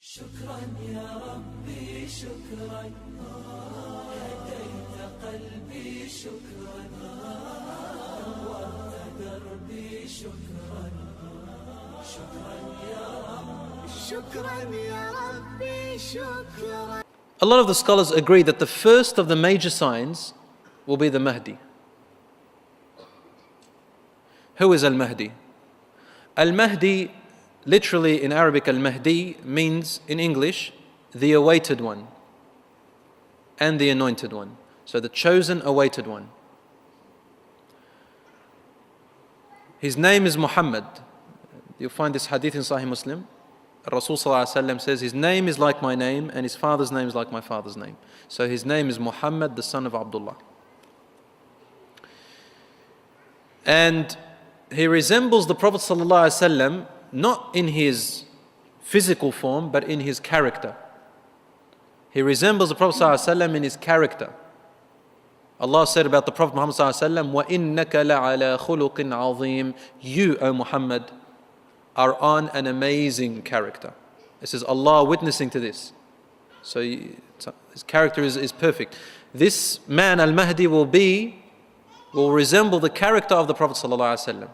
شكرا يا ربي شكرا هديت قلبي شكرا نورت دربي شكرا شكرا يا ربي شكرا يا ربي شكرا. A lot of the scholars agree that the first of the major signs will be the Mahdi. Who is Al-Mahdi? Al-Mahdi, literally in Arabic, Al-Mahdi means in English, the awaited one and the anointed one. So the chosen awaited one. His name is Muhammad. You'll find this hadith in Sahih Muslim. Rasul says, his name is like my name and his father's name is like my father's name. So his name is Muhammad, the son of Abdullah. And he resembles the Prophet ﷺ not in his physical form, but in his character. He resembles the Prophet ﷺ in his character. Allah said about the Prophet Muhammad ﷺ, وَإِنَّكَ لَعَلَى خُلُقٍ عَظِيمٍ. You, O Muhammad, are on an amazing character. This is Allah witnessing to this. So his character is perfect. This man, Al-Mahdi, will resemble the character of the Prophet ﷺ.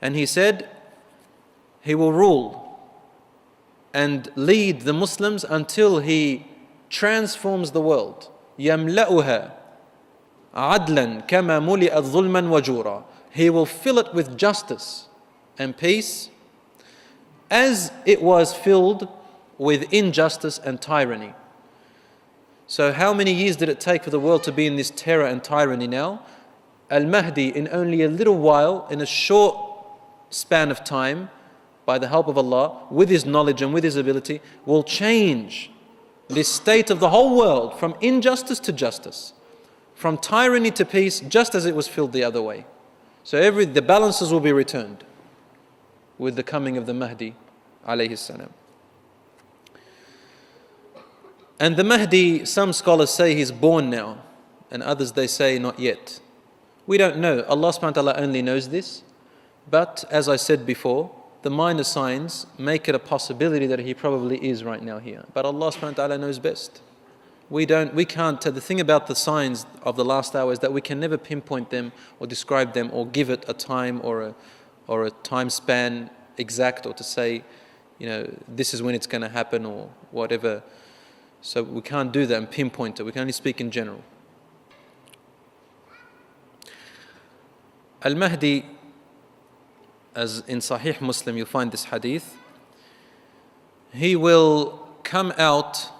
And he said, he will rule and lead the Muslims until he transforms the world. يَمْلَأُهَا عَدْلًا كَمَا مُلِئَتْ ظُلْمًا وَجُورًا. He will fill it with justice and peace as it was filled with injustice and tyranny. So how many years did it take for the world to be in this terror and tyranny now? Al-Mahdi, in only a little while, in a short span of time, by the help of Allah, with his knowledge and with his ability, will change this state of the whole world from injustice to justice, from tyranny to peace, just as it was filled the other way. So the balances will be returned with the coming of the Mahdi alayhi salam. And the Mahdi, some scholars say he's born now, and others they say not yet. We don't know. Allah subhanahu wa ta'ala only knows this. But as I said before, the minor signs make it a possibility that he probably is right now here. But Allah subhanahu wa ta'ala knows best. We can't. The thing about the signs of the last hour is that we can never pinpoint them or describe them or give it a time or a time span exact, or to say, this is when it's going to happen or whatever. So we can't do that and pinpoint it. We can only speak in general. Al-Mahdi, as in Sahih Muslim, you'll find this hadith. He will come out,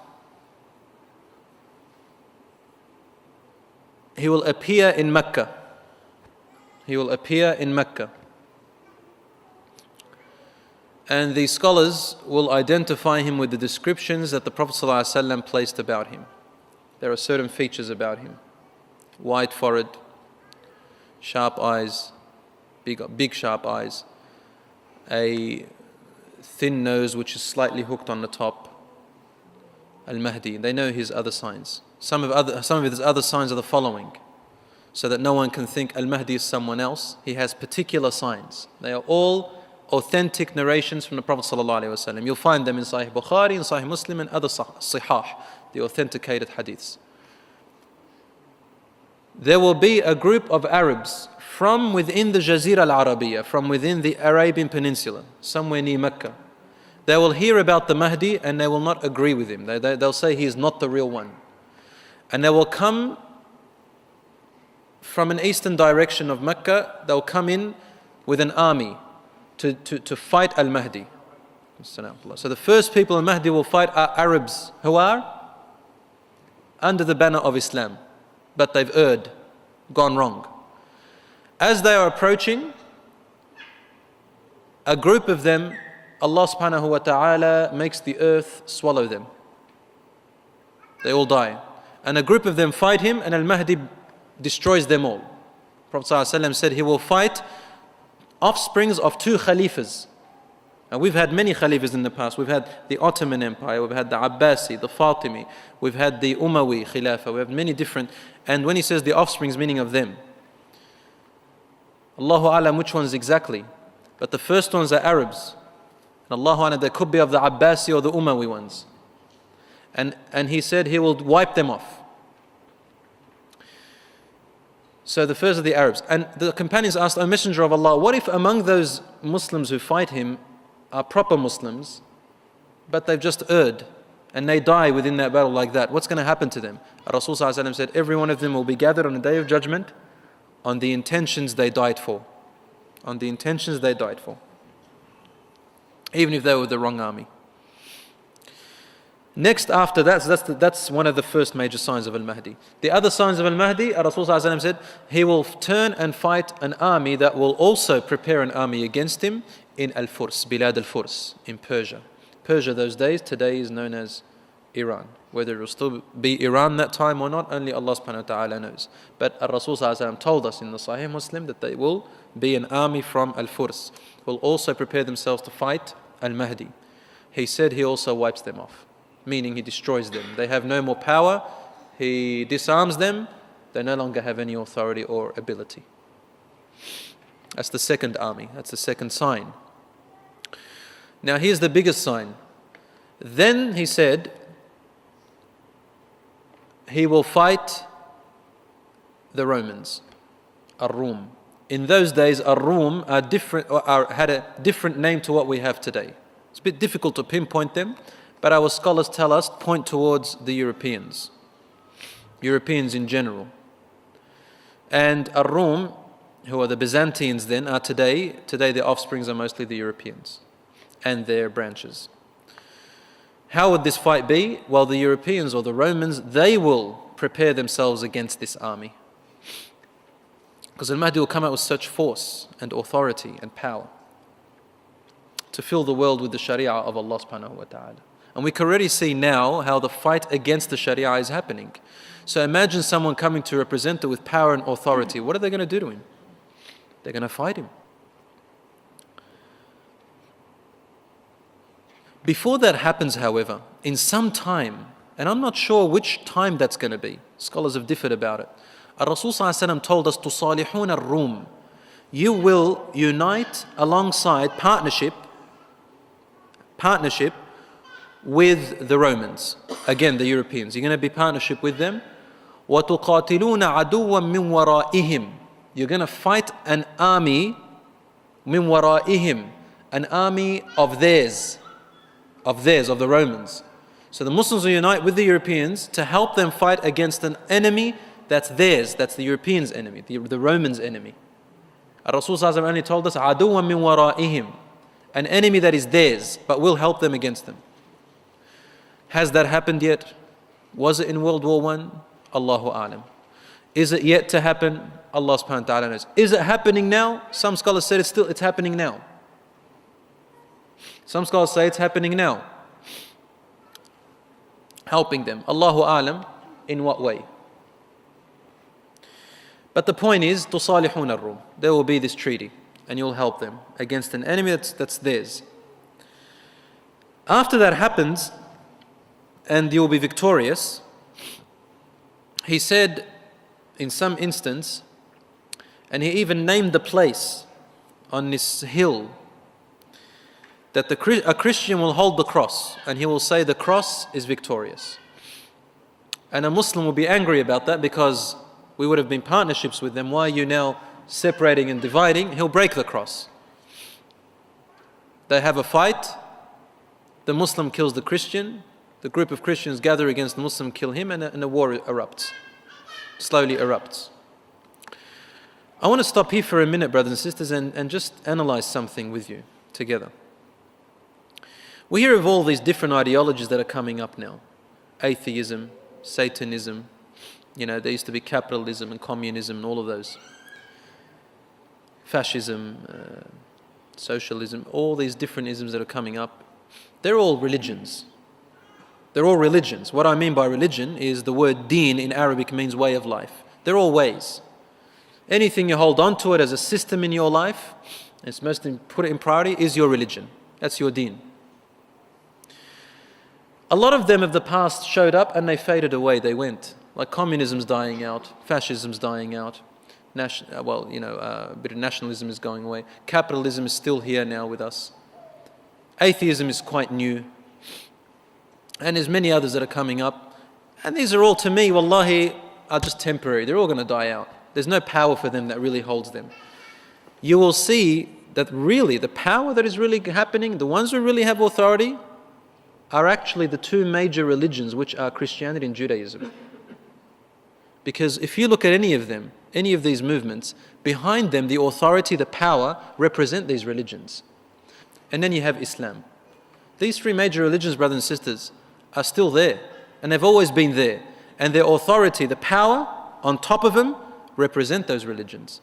he will appear in Mecca. He will appear in Mecca. And the scholars will identify him with the descriptions that the Prophet ﷺ placed about him. There are certain features about him. Wide forehead, sharp eyes, big sharp eyes, a thin nose which is slightly hooked on the top. Al-Mahdi, they know his other signs. Some of his other signs are the following, so that no one can think Al-Mahdi is someone else. He has particular signs. They are all authentic narrations from the Prophet ﷺ. You'll find them in Sahih Bukhari, in Sahih Muslim, and other Sihah, the authenticated hadiths. There will be a group of Arabs from within the Jazira al-Arabiya, from within the Arabian Peninsula, somewhere near Mecca. They will hear about the Mahdi and they will not agree with him. They'll say he is not the real one. And they will come from an eastern direction of Mecca. They'll come in with an army to fight Al-Mahdi. So the first people Al-Mahdi will fight are Arabs who are under the banner of Islam, but they've erred, gone wrong. As they are approaching, a group of them, Allah subhanahu wa ta'ala makes the earth swallow them. They all die. And a group of them fight him, and Al-Mahdi destroys them all. Prophet ﷺ said he will fight offsprings of 2 Khalifas. And we've had many Khalifas in the past. We've had the Ottoman Empire, we've had the Abbasi, the Fatimi, we've had the Umayyad Khilafah, we have many different. And when he says the offsprings, meaning of them, Allahu A'lam which ones exactly. But the first ones are Arabs. And Allahu A'lam, they could be of the Abbasi or the Umayyi ones. And he said he will wipe them off. So the first of the Arabs. And the companions asked, O Messenger of Allah, what if among those Muslims who fight him are proper Muslims, but they've just erred and they die within that battle like that? What's going to happen to them? Rasul ﷺ said, every one of them will be gathered on the Day of Judgment on the intentions they died for. On the intentions they died for. Even if they were the wrong army. Next after that, so that's one of the first major signs of Al-Mahdi. The other signs of Al-Mahdi, Rasul ﷺ said, he will turn and fight an army that will also prepare an army against him in Al-Furs, Bilad Al-Furs, in Persia. Persia those days, today is known as Iran. Whether it will still be Iran that time or not, only Allah subhanahu wa ta'ala knows. But Rasul ﷺ told us in the Sahih Muslim that they will be an army from Al-Furs, will also prepare themselves to fight Al-Mahdi. He said he also wipes them off. Meaning he destroys them. They have no more power, he disarms them, they no longer have any authority or ability. That's the second army, that's the second sign. Now here's the biggest sign. Then he said, he will fight the Romans, Ar-Rum. In those days, Ar-Rum had a different name to what we have today. It's a bit difficult to pinpoint them, but our scholars tell us, point towards the Europeans in general. And Ar-Rum, who are the Byzantines then, are today their offsprings are mostly the Europeans and their branches. How would this fight be? Well, the Europeans or the Romans, they will prepare themselves against this army. Because Al-Mahdi will come out with such force and authority and power to fill the world with the Sharia of Allah subhanahu wa ta'ala. And we can already see now how the fight against the Sharia is happening. So imagine someone coming to represent it with power and authority. What are they going to do to him? They're going to fight him. Before that happens, however, in some time, and I'm not sure which time that's going to be, scholars have differed about it. Rasul ﷺ told us, "Tusalihun ar-Rum." You will unite alongside partnership with the Romans. Again, the Europeans. You're going to be partnership with them. وَتُقَاتِلُونَ عَدُوًّا مِّن وَرَائِهِمْ. You're going to fight an army مِّن وَرَائِهِمْ, an army of theirs, of the Romans. So the Muslims will unite with the Europeans to help them fight against an enemy that's theirs, that's the Europeans' enemy, the Romans' enemy. Rasul ﷺ only told us, عَدُوًّا مِّن وَرَائِهِمْ, an enemy that is theirs, but will help them against them. Has that happened yet? Was it in World War I? Allahu A'lam. Is it yet to happen? Allah subhanahu wa ta'ala knows. Is it happening now? Some scholars said it's happening now. Some scholars say it's happening now. Helping them. Allahu A'lam, in what way? But the point is, tusalihun ar-Rum. There will be this treaty, and you'll help them against an enemy that's theirs. After that happens, and you will be victorious, he said in some instance, and he even named the place on this hill, that a Christian will hold the cross and he will say the cross is victorious. And a Muslim will be angry about that because we would have been partnerships with them. Why are you now separating and dividing? He'll break the cross. They have a fight, the Muslim kills the Christian, the group of Christians gather against the Muslim, kill him, and a war erupts, slowly erupts. I want to stop here for a minute, brothers and sisters, and just analyze something with you together. We hear of all these different ideologies that are coming up now. Atheism, Satanism, there used to be capitalism and communism and all of those. Fascism, socialism, all these different isms that are coming up. They're all religions. They're all religions. What I mean by religion is the word deen in Arabic means way of life. They're all ways. Anything you hold on to it as a system in your life, and it's most put it in priority, is your religion. That's your deen. A lot of them of the past showed up and they faded away, they went. Like communism's dying out, fascism's dying out, a bit of nationalism is going away. Capitalism is still here now with us. Atheism is quite new. And there's many others that are coming up. And these are all, to me, wallahi, are just temporary. They're all going to die out. There's no power for them that really holds them. You will see that really the power that is really happening, the ones who really have authority, are actually the two major religions, which are Christianity and Judaism. Because if you look at any of them, any of these movements, behind them, the authority, the power, represent these religions. And then you have Islam. These three major religions, brothers and sisters, are still there. And they've always been there. And their authority, the power on top of them, represent those religions.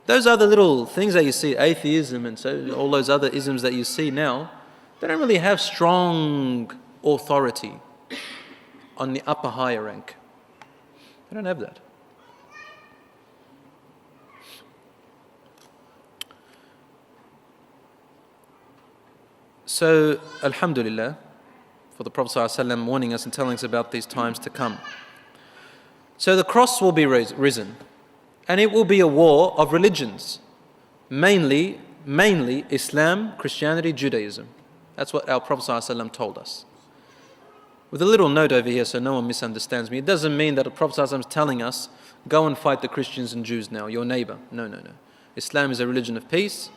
Those other little things that you see, atheism and so all those other isms that you see now, they don't really have strong authority on the upper higher rank. They don't have that. So, alhamdulillah, for the Prophet ﷺ warning us and telling us about these times to come. So the cross will be risen, and it will be a war of religions, mainly Islam, Christianity, Judaism. That's what our Prophet ﷺ told us. With a little note over here so no one misunderstands me, it doesn't mean that the Prophet ﷺ is telling us, go and fight the Christians and Jews now, your neighbor. No. Islam is a religion of peace,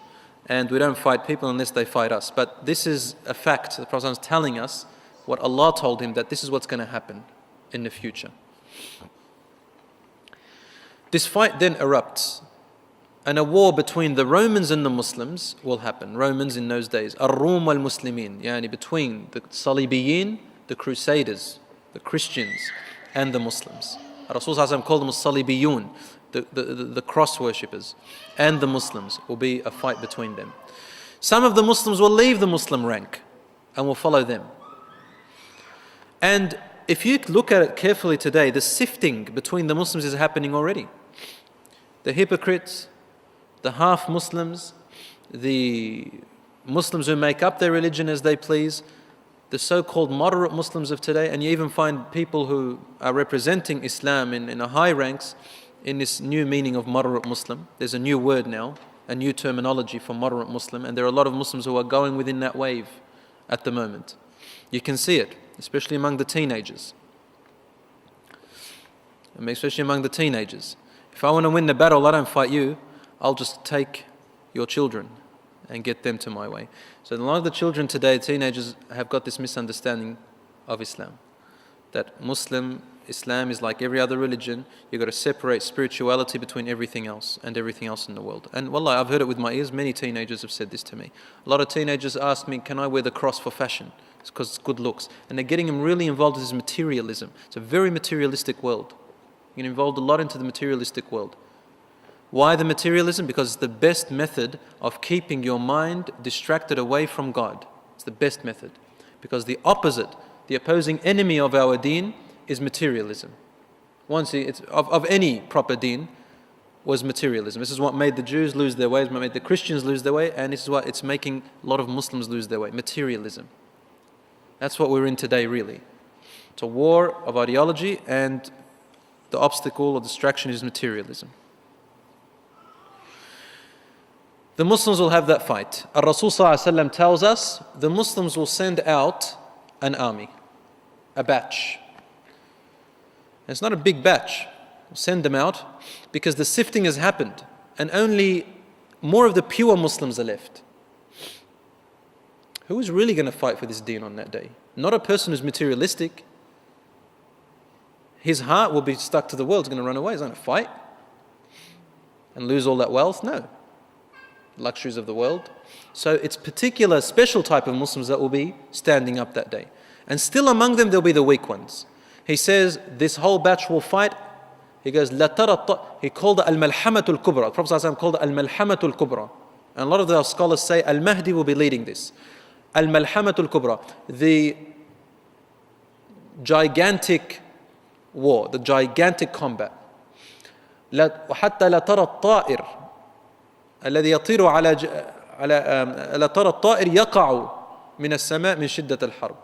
and we don't fight people unless they fight us. But this is a fact. The Prophet ﷺ is telling us what Allah told him, that this is what's going to happen in the future. This fight then erupts, and a war between the Romans and the Muslims will happen. Romans in those days, Ar-Rum wal-Muslimin, yani between the Salibiyin, the Crusaders, the Christians, and the Muslims. Rasulullah called them Salibiyun, the cross worshippers, and the Muslims. Will be a fight between them. Some of the Muslims will leave the Muslim rank and will follow them. And if you look at it carefully today, the sifting between the Muslims is happening already. The hypocrites, the half-Muslims, the Muslims who make up their religion as they please, the so-called moderate Muslims of today, and you even find people who are representing Islam in the high ranks in this new meaning of moderate Muslim. There's a new word now, a new terminology for moderate Muslim, and there are a lot of Muslims who are going within that wave at the moment. You can see it, especially among the teenagers. Especially among the teenagers. If I want to win the battle, I don't fight you. I'll just take your children and get them to my way. So a lot of the children today, teenagers, have got this misunderstanding of Islam. That Islam is like every other religion. You've got to separate spirituality between everything else and everything else in the world. And wallah, I've heard it with my ears. Many teenagers have said this to me. A lot of teenagers ask me, can I wear the cross for fashion? It's because it's good looks. And they're getting them really involved in this materialism. It's a very materialistic world. You get involved a lot into the materialistic world. Why the materialism? Because it's the best method of keeping your mind distracted away from God. It's the best method. Because the opposite, the opposing enemy of our deen is materialism. Of any proper deen was materialism. This is what made the Jews lose their way, it's what made the Christians lose their way, and this is what it's making a lot of Muslims lose their way. Materialism. That's what we're in today, really. It's a war of ideology, and the obstacle or distraction is materialism. The Muslims will have that fight. Rasul ﷺ tells us the Muslims will send out an army, a batch. And it's not a big batch. We'll send them out because the sifting has happened and only more of the pure Muslims are left. Who is really going to fight for this deen on that day? Not a person who's materialistic. His heart will be stuck to the world. He's going to run away. He's not going to fight and lose all that wealth. No. Luxuries of the world. So it's particular special type of Muslims that will be standing up that day. And still among them there'll be the weak ones. He says this whole batch will fight. He goes, he called it al-malhamatul kubra. The Prophet ﷺ called it al-malhamatul kubra. And a lot of the scholars say al-Mahdi will be leading this. Al-malhamatul kubra. The gigantic war, the gigantic combat. وحتى لا ترى الطائر الذي يطير على لا ترى الطائر يقع من السماء من شدة الحرب.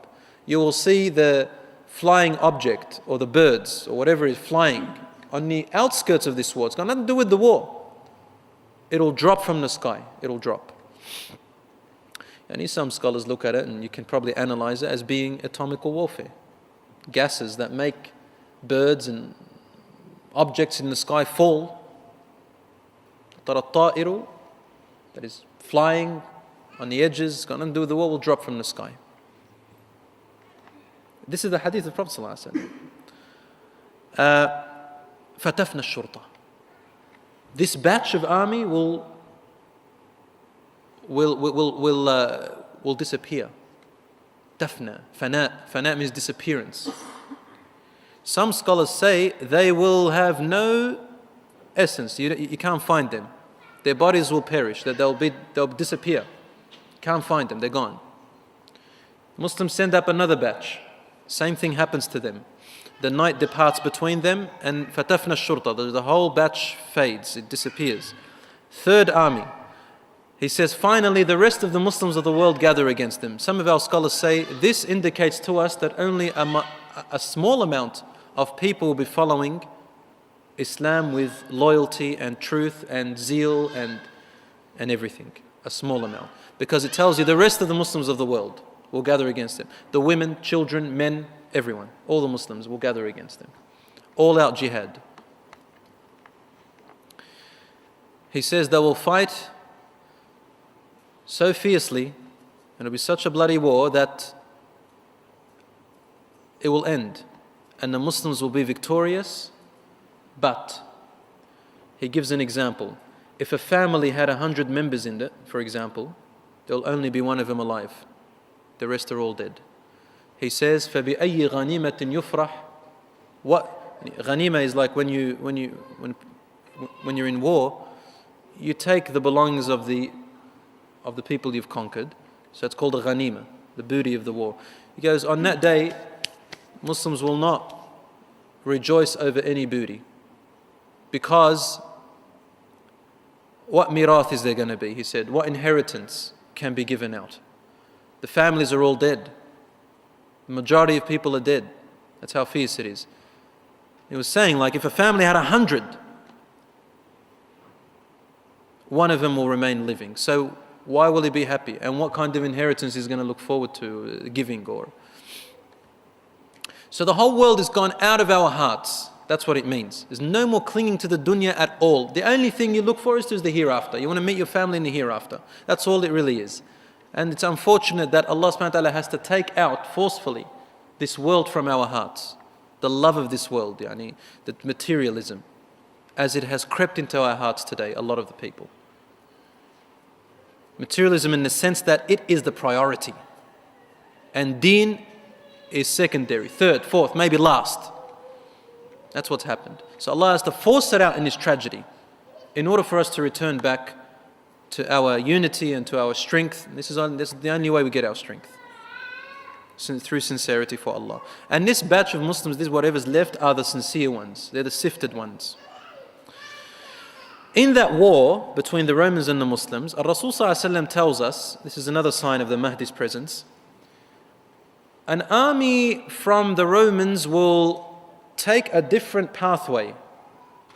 You will see the flying object or the birds or whatever is flying on the outskirts of this war. It's got nothing to do with the war. It'll drop from the sky. It'll drop. And some scholars look at it, and you can probably analyze it as being atomical warfare. Gases that make birds and objects in the sky fall. Ta'iru, that is flying on the edges, got nothing to do with the wall, will drop from the sky. This is the hadith of the Prophet ﷺ. فَتَفْنَى الشُّرْطَةِ. This batch of army will disappear. Tafna, fana means disappearance. Some scholars say they will have no essence. You can't find them. Their bodies will perish. That they'll disappear. Can't find them. They're gone. Muslims send up another batch. Same thing happens to them. The night departs between them, and fatafna shurta, the whole batch fades. It disappears. Third army. He says, finally, the rest of the Muslims of the world gather against them. Some of our scholars say this indicates to us that only a small amount of people will be following Islam with loyalty and truth and zeal and everything. A small amount. Because it tells you the rest of the Muslims of the world will gather against them. The women, children, men, everyone. All the Muslims will gather against them. All out jihad. He says they will fight so fiercely, and it'll be such a bloody war that it will end. And the Muslims will be victorious. But he gives an example. If a family had 100 members in it, for example, there will only be one of them alive. The rest are all dead. He says, فَبِأَيِّ غَنِيمَةٍ يُفْرَحْ. What ghanima is like when you're in war, you take the belongings of the people you've conquered. So it's called a ghanima, the booty of the war. He goes, on that day, Muslims will not rejoice over any booty. Because what mirath is there going to be? He said, what inheritance can be given out? The families are all dead. The majority of people are dead. That's how fierce it is. He was saying, like, if a family had 100, one of them will remain living. So why will he be happy? And what kind of inheritance is going to look forward to giving? So the whole world has gone out of our hearts. That's what it means. There's no more clinging to the dunya at all. The only thing you look for is the hereafter. You want to meet your family in the hereafter. That's all it really is. And it's unfortunate that Allah subhanahu wa ta'ala has to take out forcefully this world from our hearts. The love of this world, the materialism, as it has crept into our hearts today, a lot of the people. Materialism in the sense that it is the priority. And deen is secondary, third, fourth, maybe last. That's what's happened. So Allah has to force it out in this tragedy in order for us to return back to our unity and to our strength. This is the only way we get our strength. Through sincerity for Allah. And this batch of Muslims, this whatever's left, are the sincere ones. They're the sifted ones. In that war between the Romans and the Muslims, Rasul ﷺ tells us, this is another sign of the Mahdi's presence, an army from the Romans will take a different pathway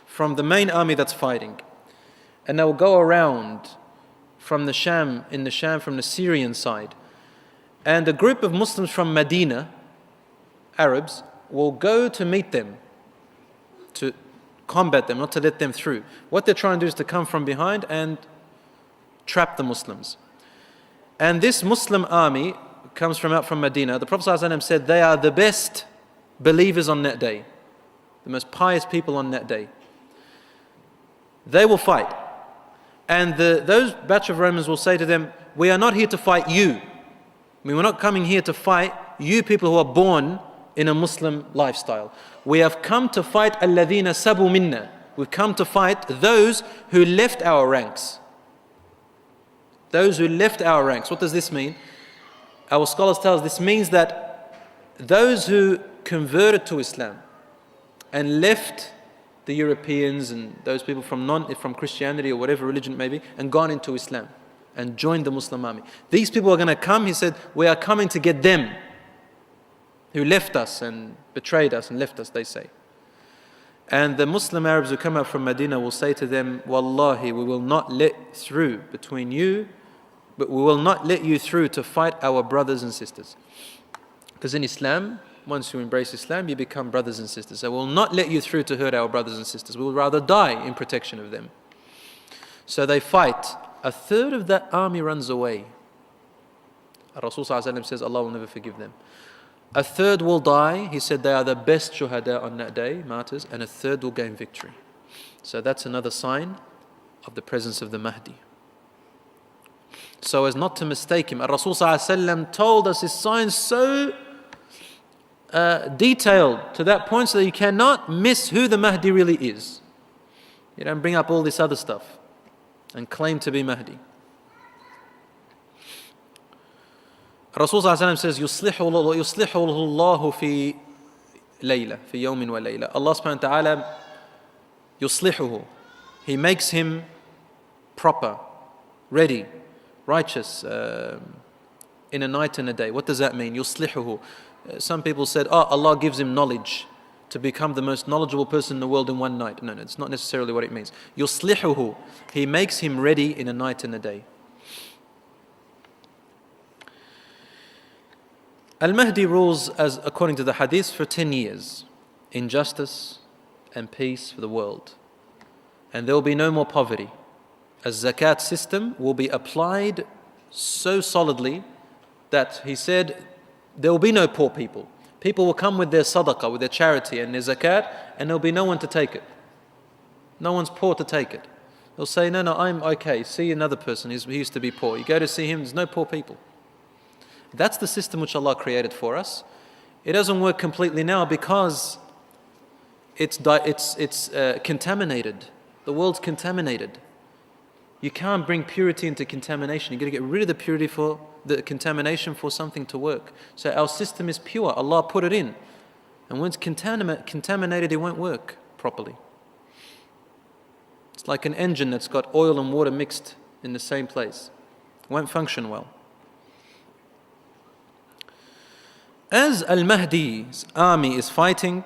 from the main army that's fighting. And they'll go around from the Sham, from the Syrian side. And a group of Muslims from Medina, Arabs, will go to meet them, to combat them, not to let them through. What they're trying to do is to come from behind and trap the Muslims. And this Muslim army comes out from Medina. The Prophet ﷺ said they are the best believers on that day, the most pious people on that day. They will fight. And those batch of Romans will say to them, we are not here to fight you. We're not coming here to fight you people who are born in a Muslim lifestyle. We have come to fight الَّذِينَ سَبُوا مِنَّا. We've come to fight those who left our ranks. Those who left our ranks. What does this mean? Our scholars tell us this means that those who converted to Islam and left the Europeans and those people from Christianity or whatever religion it may be, and gone into Islam and joined the Muslim army. These people are going to come, he said, we are coming to get them who left us and betrayed us and left us, they say. And the Muslim Arabs who come out from Medina will say to them, Wallahi, we will not let through between you but we will not let you through to fight our brothers and sisters. Because in Islam, once you embrace Islam, you become brothers and sisters. So we will not let you through to hurt our brothers and sisters. We will rather die in protection of them. So they fight. A third of that army runs away. Rasul says, Allah will never forgive them. A third will die. He said they are the best shuhada on that day, martyrs, and a third will gain victory. So that's another sign of the presence of the Mahdi. So as not to mistake him, Rasul told us his signs so detailed to that point so that you cannot miss who the Mahdi really is. You don't bring up all this other stuff and claim to be Mahdi. Rasul says, يُصْلِحُ اللَّهُ فِي لَيْلَةٍ فِي يَوْمٍ وَلَيْلَةٍ. Allah subhanahu wa ta'ala, يُصْلِحُهُ. He makes him proper, ready, righteous in a night and a day. What does that mean? يُصْلِحُهُ. Some people said, Allah gives him knowledge to become the most knowledgeable person in the world in one night. No, it's not necessarily what it means. يُصْلِحُهُ. He makes him ready in a night and a day. Al-Mahdi rules, as according to the hadith, for 10 years in justice and peace for the world. And there will be no more poverty. A zakat system will be applied so solidly that he said there will be no poor people. People will come with their sadaqah, with their charity and their zakat, and there will be no one to take it. No one's poor to take it. They'll say, no, I'm okay. See another person, he used to be poor. You go to see him, there's no poor people. That's the system which Allah created for us. It doesn't work completely now because it's contaminated. The world's contaminated. You can't bring purity into contamination. You've got to get rid of the purity for the contamination for something to work. So our system is pure. Allah put it in. And when it's contaminated, it won't work properly. It's like an engine that's got oil and water mixed in the same place. It won't function well. As Al-Mahdi's army is fighting,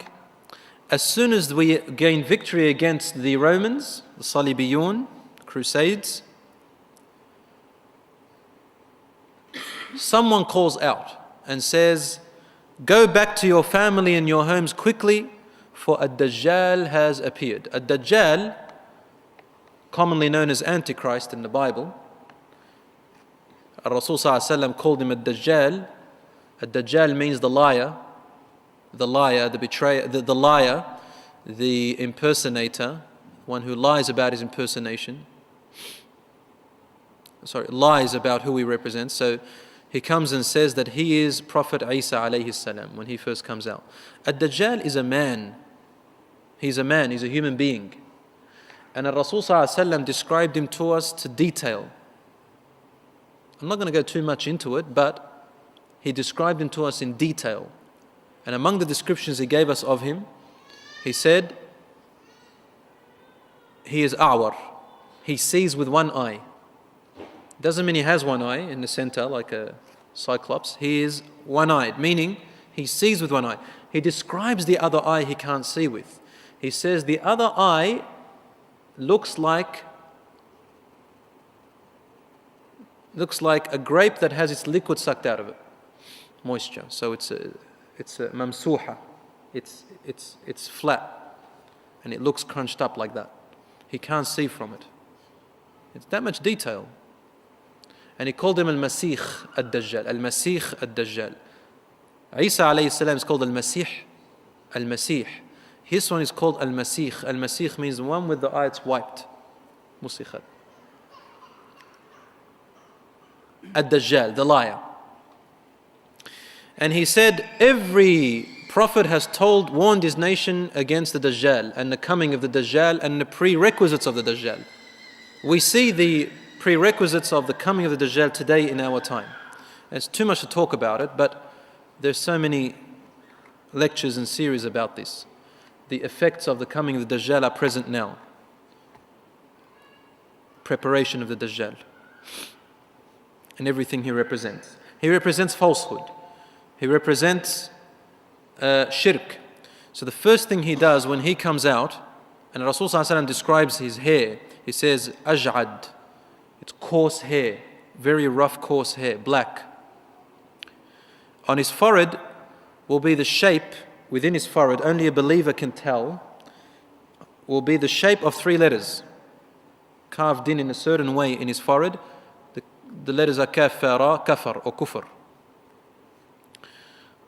as soon as we gain victory against the Romans, the Salibiyun, Crusades, someone calls out and says, go back to your family and your homes quickly, for Ad-Dajjal has appeared. Ad-Dajjal, commonly known as Antichrist in the Bible, Rasul called him Ad-Dajjal. Ad-Dajjal means the liar, the betrayer, the liar, the impersonator, one who lies about his impersonation. Lies about who he represents. So he comes and says that he is Prophet Isa alayhi salam when he first comes out. Ad-Dajjal is a man. He's a man, he's a human being. And Rasul described him to us to detail. I'm not going to go too much into it, but he described him to us in detail. And among the descriptions he gave us of him, he said, he is a'war. He sees with one eye. Doesn't mean he has one eye in the center like a cyclops. He is one-eyed, meaning he sees with one eye. He describes the other eye he can't see with. He says the other eye looks like a grape that has its liquid sucked out of it. Moisture. So it's a mamsuha. It's flat. And it looks crunched up like that. He can't see from it. It's that much detail. And he called him Al-Masih Ad-Dajjal. Al-Masih Ad-Dajjal. Isa alayhi salam is called Al-Masih. Al-Masih. His one is called Al-Masih. Al-Masih means the one with the eye it's wiped. Musikhat. Ad-Dajjal, the liar. And he said, every prophet has warned his nation against the Dajjal and the coming of the Dajjal and the prerequisites of the Dajjal. We see the prerequisites of the coming of the Dajjal today in our time. It's too much to talk about it, but there's so many lectures and series about this. The effects of the coming of the Dajjal are present now. Preparation of the Dajjal and everything he represents. He represents falsehood. He represents shirk. So the first thing he does when he comes out, and Rasul describes his hair, he says, aj'ad, it's coarse hair, very rough, coarse hair, black. On his forehead will be the shape, within his forehead, only a believer can tell, will be the shape of 3 letters, carved in a certain way in his forehead. The letters are kafara, kafar or kufr,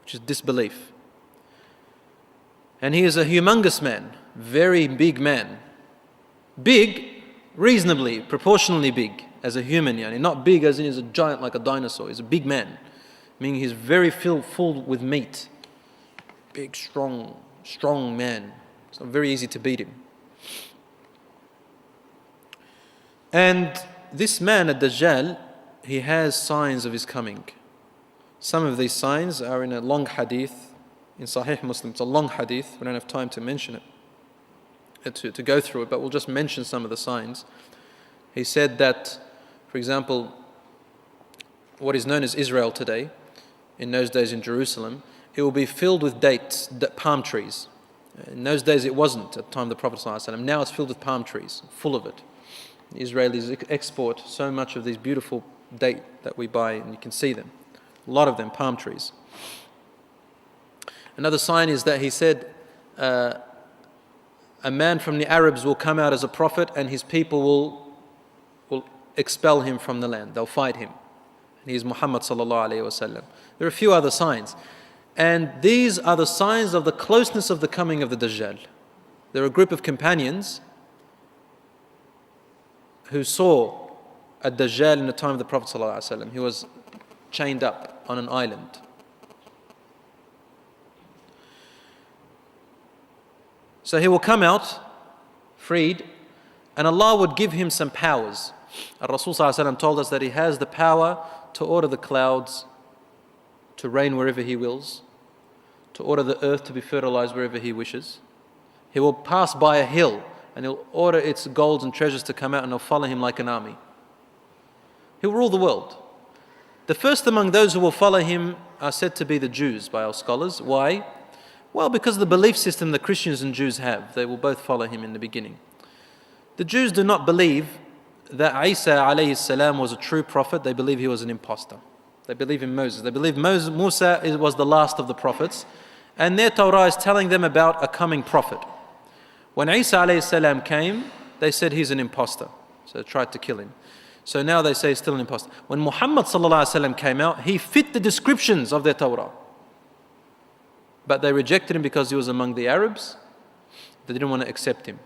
which is disbelief. And he is a humongous man, very big man. Big, reasonably, proportionally big as a human, yani. Not big as in he's a giant like a dinosaur. He's a big man, meaning he's very full with meat. Big, strong man. It's not very easy to beat him. And this man, Ad-Dajjal, he has signs of his coming. Some of these signs are in a long hadith, in Sahih Muslim. It's a long hadith, we don't have time to mention it, to go through it, but we'll just mention some of the signs. He said that, for example, what is known as Israel today, in those days in Jerusalem, it will be filled with dates, palm trees. In those days it wasn't at the time of the Prophet ﷺ. Now it's filled with palm trees, full of it. The Israelis export so much of these beautiful date that we buy, and you can see them. A lot of them, palm trees. Another sign is that he said, a man from the Arabs will come out as a prophet and his people will expel him from the land. They'll fight him. And he is Muhammad sallallahu alayhi wa sallam. There are a few other signs. And these are the signs of the closeness of the coming of the Dajjal. There are a group of companions who saw a Dajjal in the time of the Prophet ﷺ. He was chained up on an island. So he will come out freed, and Allah would give him some powers. Rasul ﷺ told us that he has the power to order the clouds to rain wherever he wills, to order the earth to be fertilized wherever he wishes. He will pass by a hill and he'll order its golds and treasures to come out, and they'll follow him like an army. He'll rule the world. The first among those who will follow him are said to be the Jews by our scholars. Why? Well, because of the belief system that Christians and Jews have. They will both follow him in the beginning. The Jews do not believe that Isa alayhi salam was a true prophet. They believe he was an impostor. They believe in Moses. They believe Musa was the last of the prophets, and their Torah is telling them about a coming prophet. When Isa alayhi salam came, they said he's an impostor. So they tried to kill him. So now they say he's still an impostor. When Muhammad sallallahu alaihi wasallam came out, he fit the descriptions of their Torah. But they rejected him because he was among the Arabs. They didn't want to accept him.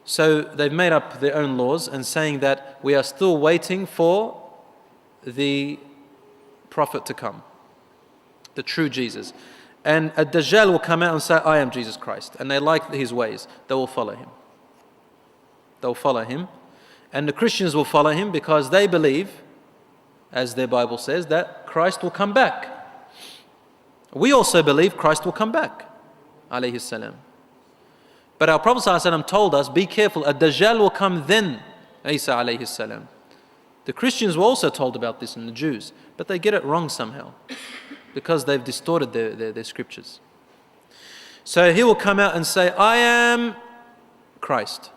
So they've made up their own laws and saying that we are still waiting for the prophet to come, the true Jesus. And a Dajjal will come out and say, I am Jesus Christ. And they like his ways. They will follow him. They'll follow him. And the Christians will follow him because they believe, as their Bible says, that Christ will come back. We also believe Christ will come back, alayhi salam. But our Prophet ﷺ told us, be careful, a Dajjal will come then, Isa alayhi salam. The Christians were also told about this, and the Jews, but they get it wrong somehow because they've distorted their scriptures. So he will come out and say, I am Christ,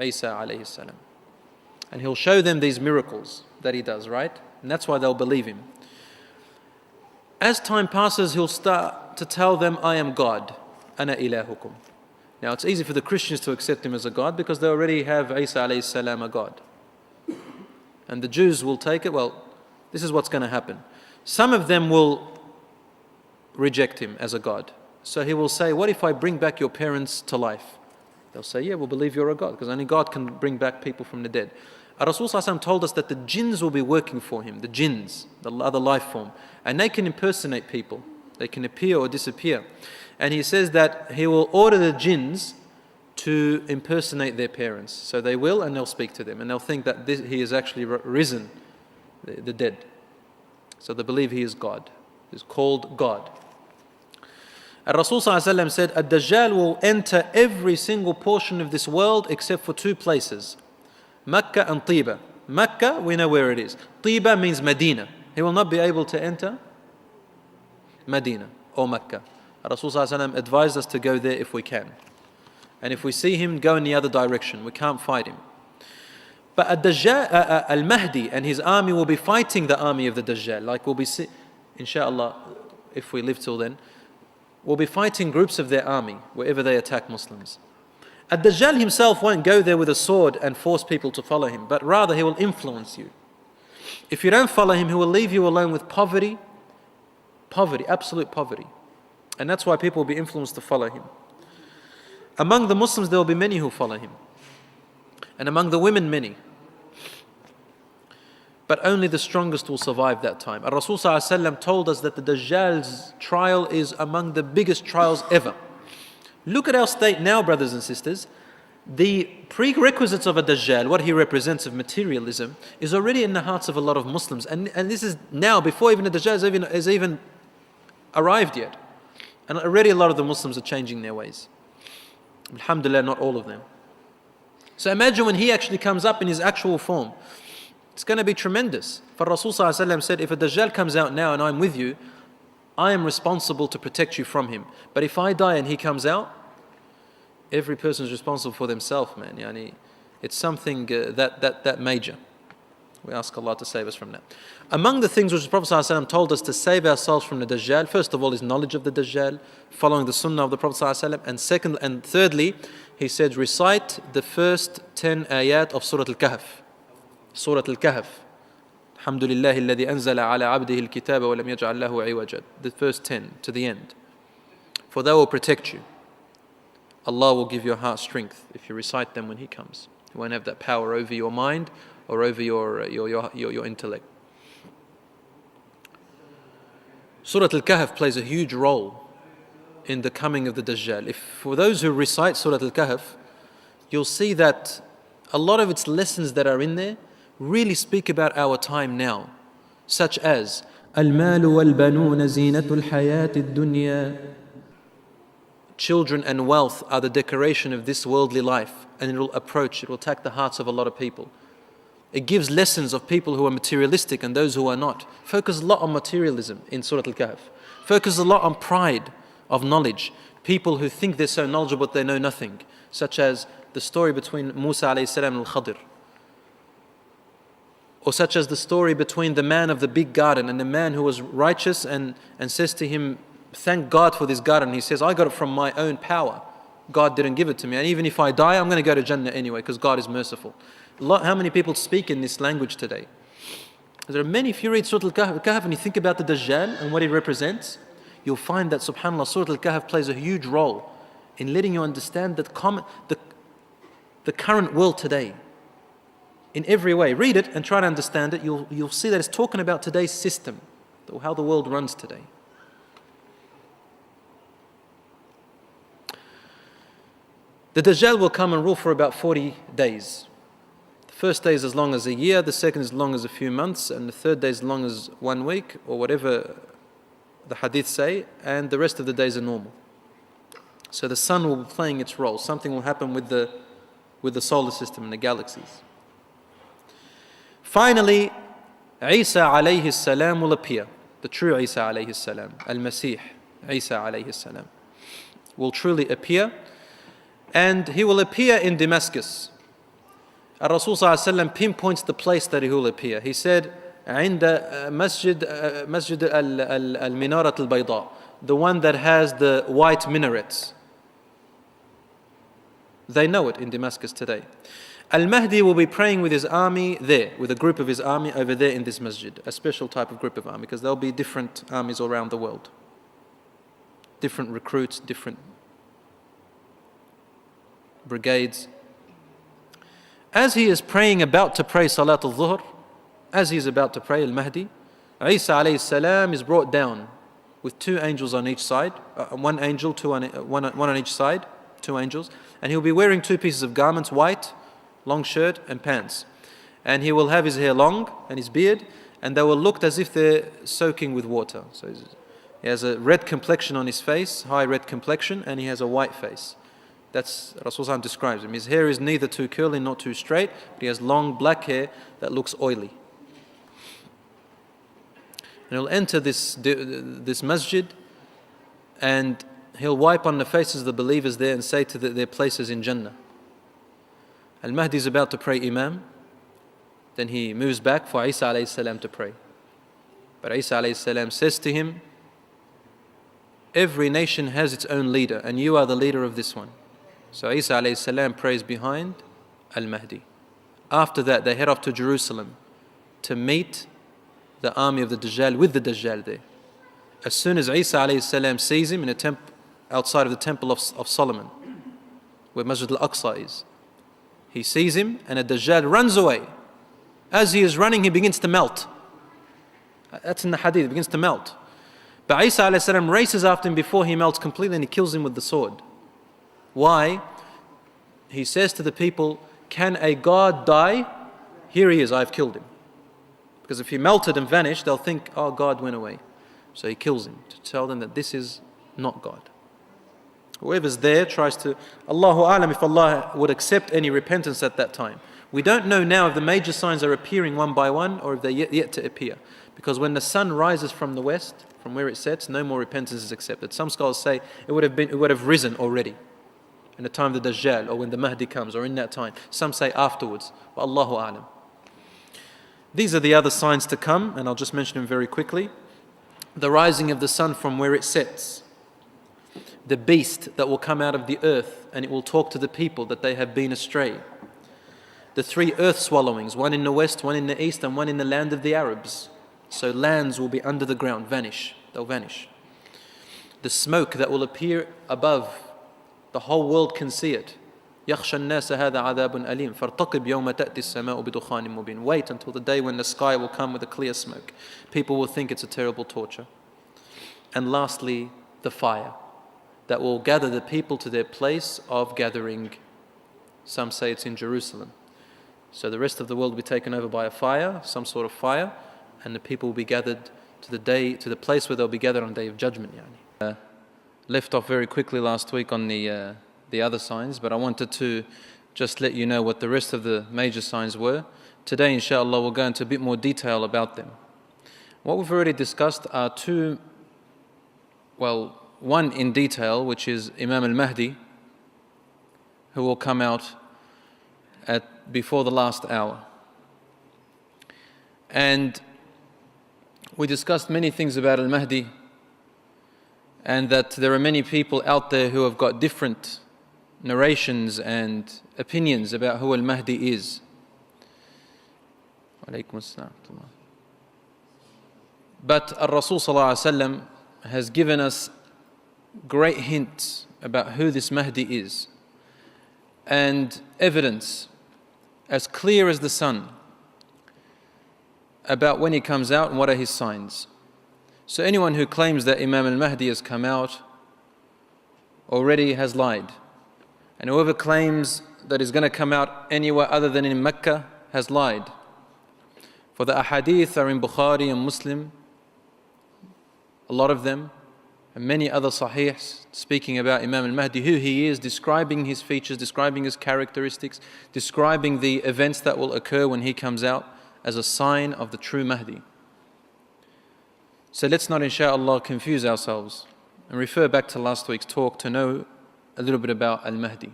Isa alayhi salam. And he'll show them these miracles that he does, right? And that's why they'll believe him. As time passes, he'll start to tell them, I am God, ana ilahukum. Now it's easy for the Christians to accept him as a God because they already have Isa alayhi salam a God. And the Jews will take it, well, this is what's going to happen. Some of them will reject him as a God. So he will say, what if I bring back your parents to life? They'll say, yeah, we'll believe you're a God, because only God can bring back people from the dead. Rasul ﷺ told us that the jinns will be working for him, the jinns, the other life form, and they can impersonate people. They can appear or disappear. And he says that he will order the jinns to impersonate their parents. So they will, and they'll speak to them, and they'll think that he is actually risen, the dead. So they believe he is God. He's called God. And Rasul ﷺ said, a Dajjal will enter every single portion of this world except for 2 places, Mecca and Tiba. Mecca, we know where it is. Tiba means Medina. He will not be able to enter Medina or Mecca. Rasul ﷺ advised us to go there if we can. And if we see him, go in the other direction. We can't fight him. But Ad-Dajjal, Al-Mahdi and his army will be fighting the army of the Dajjal. Like we'll be, inshallah, if we live till then, we'll be fighting groups of their army wherever they attack Muslims. Ad-Dajjal himself won't go there with a sword and force people to follow him, but rather he will influence you. If you don't follow him, he will leave you alone with poverty, absolute poverty. And that's why people will be influenced to follow him. Among the Muslims, there will be many who follow him. And among the women, many. But only the strongest will survive that time. Rasul ﷺ told us that the Dajjal's trial is among the biggest trials ever. Look at our state now, brothers and sisters. The prerequisites of a Dajjal, what he represents of materialism, is already in the hearts of a lot of Muslims. And this is now, before even the Dajjal is even arrived yet. And already a lot of the Muslims are changing their ways. Alhamdulillah, not all of them. So imagine when he actually comes up in his actual form. It's going to be tremendous. For Rasul ﷺ said, if a Dajjal comes out now and I'm with you, I am responsible to protect you from him. But if I die and he comes out, every person is responsible for themselves, man. Yani, it's something that major. We ask Allah to save us from that. Among the things which the Prophet ﷺ told us to save ourselves from the Dajjal, first of all is knowledge of the Dajjal, following the Sunnah of the Prophet ﷺ, and thirdly, he said recite the first 10 ayat of Surah Al-Kahf. Surah Al-Kahf. Alhamdulillah alladhi anzala ala abdihi al-kitaba wa lam yaj'al lahu iwaja. The first 10 to the end. For they will protect you. Allah will give your heart strength if you recite them when He comes. He won't have that power over your mind or over your intellect. Surah Al-Kahf plays a huge role in the coming of the Dajjal. If for those who recite Surah Al-Kahf, you'll see that a lot of its lessons that are in there really speak about our time now, such as Al-Malu wal-Banuna Zinatul Hayat ad-Dunya. Children and wealth are the decoration of this worldly life, and it will attack the hearts of a lot of people. It gives lessons of people who are materialistic and those who are not. Focus a lot on materialism in Surah Al-Kahf. Focus a lot on pride of knowledge. People who think they're so knowledgeable but they know nothing. Such as the story between Musa alayhi salam and Al-Khadir. Or such as the story between the man of the big garden and the man who was righteous and says to him, thank God for this garden. He says, I got it from my own power. God didn't give it to me. And even if I die, I'm going to go to Jannah anyway because God is merciful. How many people speak in this language today? There are many. If you read Surah Al-Kahf and you think about the Dajjal and what it represents, you'll find that subhanAllah, Surah Al-Kahf plays a huge role in letting you understand that the current world today. In every way. Read it and try to understand it. You'll see that it's talking about today's system, how the world runs today. The Dajjal will come and rule for about 40 days. The first day is as long as a year, the second is as long as a few months, and the third day is as long as 1 week, or whatever the hadith say, and the rest of the days are normal. So the sun will be playing its role. Something will happen with the solar system and the galaxies. Finally, Isa alayhi salam will appear. The true Isa alayhi salam, Al-Masih, Isa alayhi salam, will truly appear. And he will appear in Damascus. Rasul ﷺ pinpoints the place that he will appear. He said, عند مسجد المنارة البيضاء, the one that has the white minarets. They know it in Damascus today. Al-Mahdi will be praying with his army there, with a group of his army over there in this masjid, a special type of group of army, because there'll be different armies all around the world. Different recruits, different brigades. As he is praying, about to pray Salat al-Dhuhr, as he is about to pray Al-Mahdi, Isa alayhi salam is brought down with 2 angels on each side, one angel, one on each side, 2 angels, and he'll be wearing 2 pieces of garments, white, long shirt and pants. And he will have his hair long and his beard, and they will look as if they're soaking with water. So he has a red complexion on his face, high red complexion, and he has a white face. That's Rasul describes him. His hair is neither too curly nor too straight, but he has long black hair that looks oily. And he'll enter this masjid, and he'll wipe on the faces of the believers there and say to their places in Jannah. Al-Mahdi is about to pray Imam, Then he moves back for Isa alayhi salam to pray. But Isa alayhi salam says to him, every nation has its own leader, and you are the leader of this one. So Isa alayhi salam prays behind Al-Mahdi. After that, they head off to Jerusalem to meet the army of the Dajjal with the Dajjal there. As soon as Isa alayhi salam sees him in a temple outside of the temple of Solomon, where Masjid al-Aqsa is, he sees him and a Dajjal runs away. As he is running, he begins to melt. That's in the hadith, he begins to melt. But Isa alayhi salam races after him before he melts completely, and he kills him with the sword. Why? He says to the people, can a God die? Here he is, I've killed him. Because if he melted and vanished, they'll think, oh, God went away. So he kills him to tell them that this is not God. Whoever's there tries to, Allahu Alam, if Allah would accept any repentance at that time. We don't know now if the major signs are appearing one by one or if they're yet to appear. Because when the sun rises from the west, from where it sets, no more repentance is accepted. Some scholars say it would have risen already in the time of the Dajjal, or when the Mahdi comes, or in that time. Some say afterwards, but Allahu Alam. These are the other signs to come, and I'll just mention them very quickly. The rising of the sun from where it sets. The beast that will come out of the earth, and it will talk to the people that they have been astray. The 3 earth swallowings, one in the west, one in the east, and one in the land of the Arabs. So lands will be under the ground, vanish. They'll vanish. The smoke that will appear above, the whole world can see it. يَخْشَى النَّاسَ هَذَا عَذَابٌ أَلِيمٌ فَارْتَقِبْ يَوْمَ تَأْتِي السَّمَاءُ بِدُخَانٍ مُبِينٍ. Wait until the day when the sky will come with a clear smoke. People will think it's a terrible torture. And lastly, the fire that will gather the people to their place of gathering. Some say it's in Jerusalem. So the rest of the world will be taken over by a fire, some sort of fire, and the people will be gathered to the place where they'll be gathered on the Day of Judgment. Left off very quickly last week on the other signs, but I wanted to just let you know what the rest of the major signs were. Today, inshallah, we'll go into a bit more detail about them. What we've already discussed are one in detail, which is Imam al-Mahdi, who will come out before the last hour. And we discussed many things about al-Mahdi, and that there are many people out there who have got different narrations and opinions about who al-Mahdi is. But Ar-Rasul ﷺ has given us great hints about who this Mahdi is, and evidence as clear as the sun about when he comes out and what are his signs. So anyone who claims that Imam al-Mahdi has come out already has lied. And whoever claims that he's going to come out anywhere other than in Mecca has lied. For the ahadith are in Bukhari and Muslim, a lot of them, and many other sahihs speaking about Imam al-Mahdi, who he is, describing his features, describing his characteristics, describing the events that will occur when he comes out as a sign of the true Mahdi. So let's not, inshaAllah, confuse ourselves and refer back to last week's talk to know a little bit about al-Mahdi.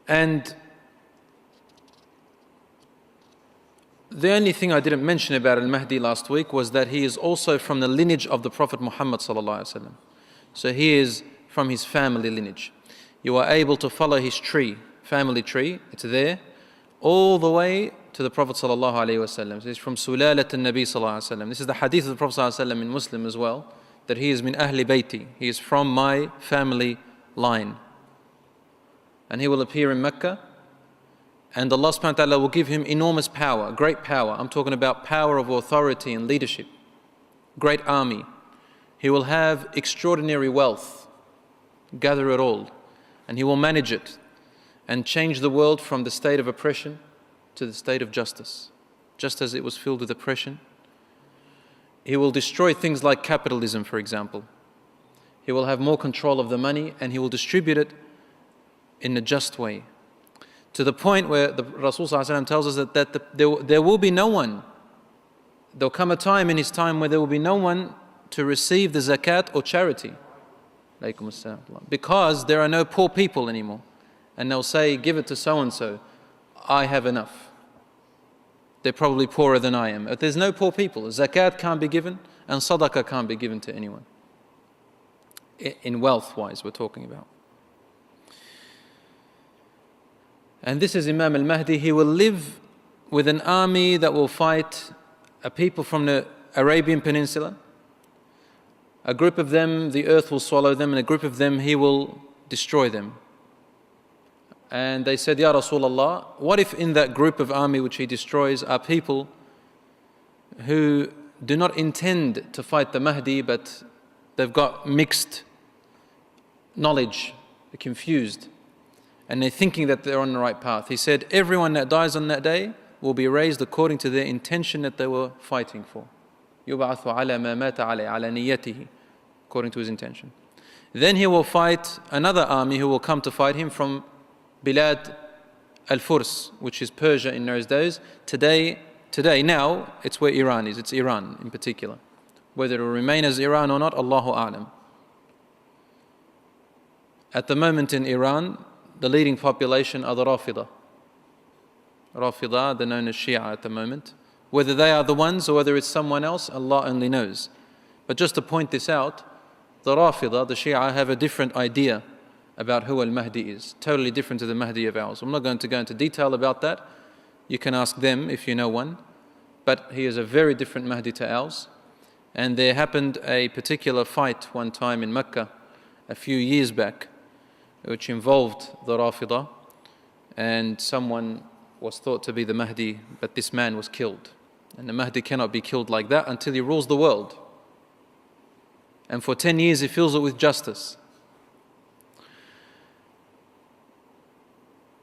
And the only thing I didn't mention about al-Mahdi last week was that he is also from the lineage of the Prophet Muhammad ﷺ. So he is from his family lineage. You are able to follow his tree, family tree, it's there, all the way to the Prophet ﷺ. So he's from Sulalat al-Nabi ﷺ. This is the hadith of the Prophet ﷺ in Muslim as well, that he is min ahli bayti, he is from my family line. And he will appear in Mecca, and Allah subhanahu wa ta'ala will give him enormous power, great power. I'm talking about power of authority and leadership, great army. He will have extraordinary wealth, gather it all, and he will manage it and change the world from the state of oppression to the state of justice. Just as it was filled with oppression, he will destroy things like capitalism, for example. He will have more control of the money, and he will distribute it in a just way. To the point where the Rasul ﷺ tells us that there will be no one. There will come a time in his time where there will be no one to receive the zakat or charity. Because there are no poor people anymore. And they'll say, give it to so-and-so. I have enough. They're probably poorer than I am. But there's no poor people. Zakat can't be given and sadaqah can't be given to anyone. In wealth-wise, we're talking about. And this is Imam al-Mahdi. He will live with an army that will fight a people from the Arabian Peninsula. A group of them, the earth will swallow them, and a group of them, he will destroy them. And they said, Ya Rasulullah, what if in that group of army which he destroys are people who do not intend to fight the Mahdi, but they've got mixed knowledge, they're confused, and they're thinking that they're on the right path. He said, everyone that dies on that day will be raised according to their intention that they were fighting for. يُبْعَثُ عَلَى مَا مَاتَ عَلَيْهِ عَلَى نِيَّتِهِ, according to his intention. Then he will fight another army who will come to fight him from Bilad al-Furs, which is Persia in those days. Today, now, it's where Iran is. It's Iran in particular. Whether it will remain as Iran or not, Allahu A'lam. At the moment in Iran, the leading population are the Rafidah. Rafidah, they're known as Shia at the moment. Whether they are the ones or whether it's someone else, Allah only knows. But just to point this out, the Rafidah, the Shia, have a different idea about who al-Mahdi is. Totally different to the Mahdi of ours. I'm not going to go into detail about that. You can ask them if you know one. But he is a very different Mahdi to ours. And there happened a particular fight one time in Mecca a few years back, which involved the Rafidah, and someone was thought to be the Mahdi, but this man was killed. And the Mahdi cannot be killed like that until he rules the world. And for 10 years he fills it with justice.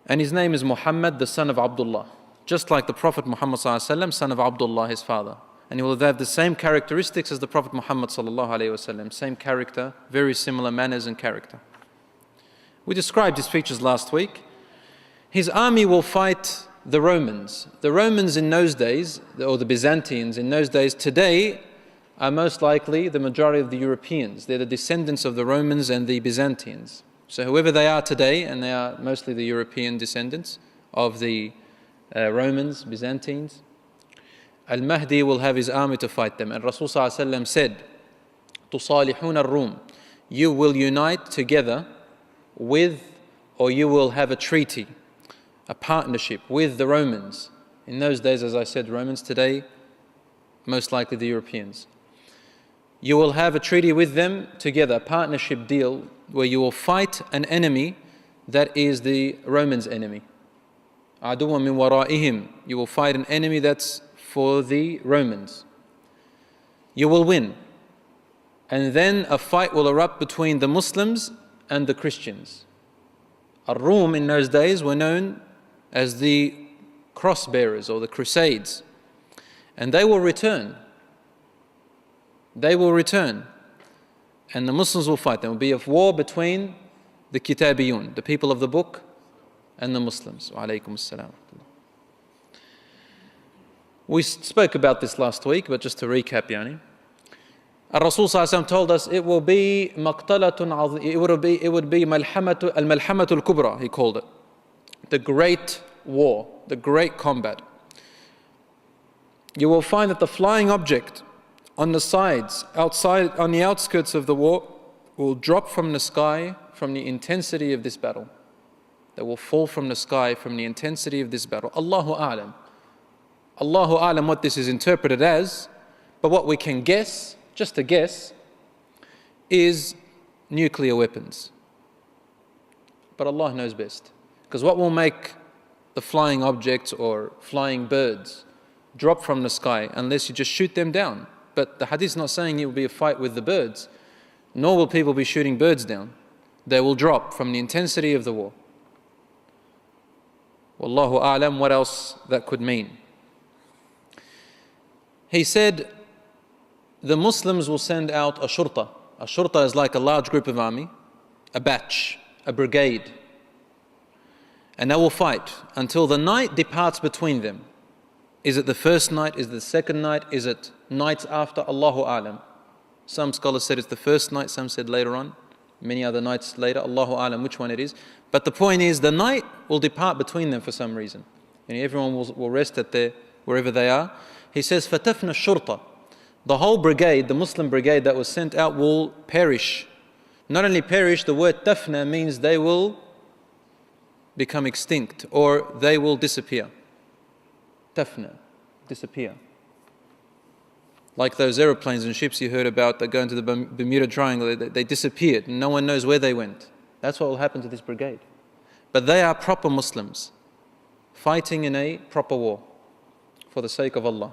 And his name is Muhammad, the son of Abdullah. Just like the Prophet Muhammad ﷺ, son of Abdullah, his father. And he will have the same characteristics as the Prophet Muhammad ﷺ. Same character, very similar manners and character. We described his features last week. His army will fight the Romans. The Romans in those days, or the Byzantines in those days, today are most likely the majority of the Europeans. They're the descendants of the Romans and the Byzantines. So whoever they are today, and they are mostly the European descendants of the Romans, Byzantines, Al-Mahdi will have his army to fight them. And Rasul ﷺ said, تُصَالِحُونَ الرُّومِ, you will unite together with, or you will have a treaty, a partnership with the Romans. In those days, as I said, Romans, today, most likely the Europeans. You will have a treaty with them together, a partnership deal, where you will fight an enemy that is the Romans' enemy. عَدُوًّا مِّن وَرَائِهِمْ, you will fight an enemy that's for the Romans. You will win. And then a fight will erupt between the Muslims and the Christians. Ar-Rum in those days were known as the cross bearers or the Crusades. And they will return. They will return. And the Muslims will fight. There will be a war between the Kitabiyun, the people of the book, and the Muslims. Wa alaykum as-salam. We spoke about this last week, but just to recap, Yani. Rasul ﷺ told us it will be maqtalatun, it would be al-malhamatu al-kubra, he called it. The great war, the great combat. You will find that the flying object on the sides, outside, on the outskirts of the war, will drop from the sky from the intensity of this battle. They will fall from the sky from the intensity of this battle. Allahu A'lam. Allahu A'lam what this is interpreted as, but what we can guess, just a guess, is nuclear weapons. But Allah knows best. Because what will make the flying objects or flying birds drop from the sky unless you just shoot them down? But the hadith is not saying it will be a fight with the birds, nor will people be shooting birds down. They will drop from the intensity of the war. Wallahu a'lam what else that could mean. He said, the Muslims will send out a shurta. A shurta is like a large group of army, a batch, a brigade. And they will fight until the night departs between them. Is it the first night? Is it the second night? Is it nights after? Allahu A'lam. Some scholars said it's the first night, some said later on. Many other nights later, Allahu A'lam which one it is. But the point is, the night will depart between them for some reason. and everyone will rest at wherever they are. He says, فَتَفْنَ الشُّرْطَ. The whole brigade, the Muslim brigade that was sent out, will perish. Not only perish, the word tafna means they will become extinct, or they will disappear. Tafna, disappear. Like those aeroplanes and ships you heard about that go into the Bermuda Triangle, they disappeared and no one knows where they went. That's what will happen to this brigade. But they are proper Muslims, fighting in a proper war for the sake of Allah.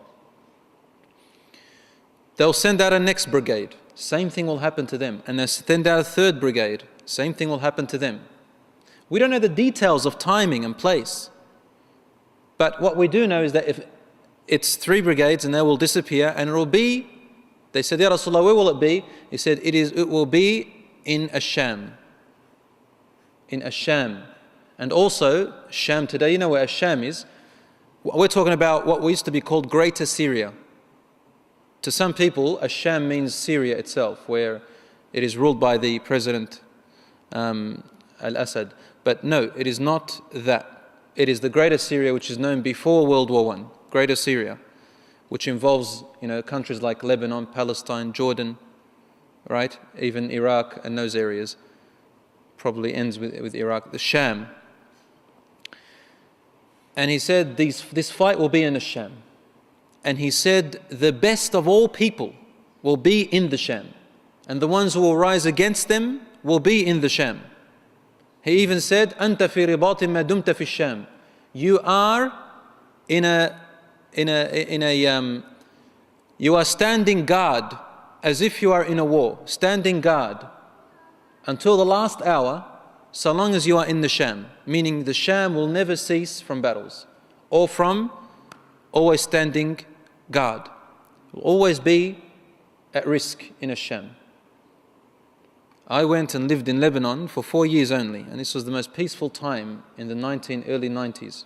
They'll send out a next brigade, same thing will happen to them. And they'll send out a third brigade, same thing will happen to them. We don't know the details of timing and place. But what we do know is that if it's 3 brigades and they will disappear, and it will be, they said, Ya Rasulullah, where will it be? He said, it will be in Asham. In Asham. And also, Sham today, you know where Asham is? We're talking about what used to be called Greater Syria. To some people, Asham means Syria itself, where it is ruled by the President Al-Assad. But no, it is not that. It is the Greater Syria, which is known before World War I. Greater Syria, which involves, countries like Lebanon, Palestine, Jordan, right? Even Iraq and those areas. Probably ends with Iraq, the Sham. And he said, this fight will be in the Sham. And he said, the best of all people will be in the Sham. And the ones who will rise against them will be in the Sham. He even said, أنت في رباط ما دمت في الشام. You are you are standing guard as if you are in a war, standing guard until the last hour, so long as you are in the Sham, meaning the Sham will never cease from battles or from always standing guard. Will always be at risk in a Sham. I went and lived in Lebanon for 4 years only, and this was the most peaceful time in the early 90s.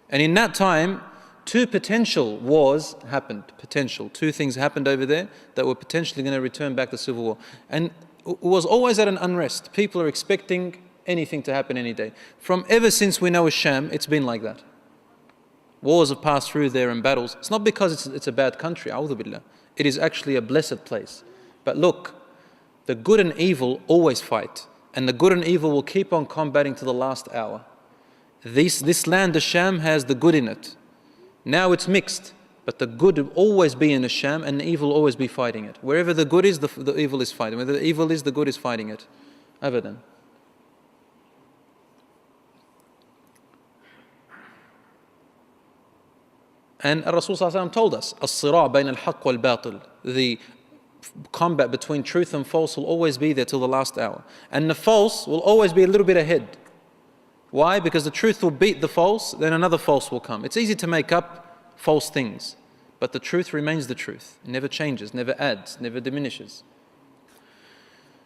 And in that time, 2 potential wars happened. 2 things happened over there that were potentially going to return back to civil war. And it was always at an unrest. People are expecting anything to happen any day. From ever since we know Sham, it's been like that. Wars have passed through there and battles. It's not because it's a bad country, a'udhu billah. It is actually a blessed place. But look, the good and evil always fight. And the good and evil will keep on combating to the last hour. This land, the Sham, has the good in it. Now it's mixed, but the good will always be in the Sham and the evil will always be fighting it. Wherever the good is, the evil is fighting. Wherever the evil is, the good is fighting it. Abadan. And Rasul ﷺ told us, الصراع بين الحق والباطل. The combat between truth and false will always be there till the last hour. And the false will always be a little bit ahead. Why? Because the truth will beat the false, then another false will come. It's easy to make up false things, but the truth remains the truth. It never changes, never adds, never diminishes.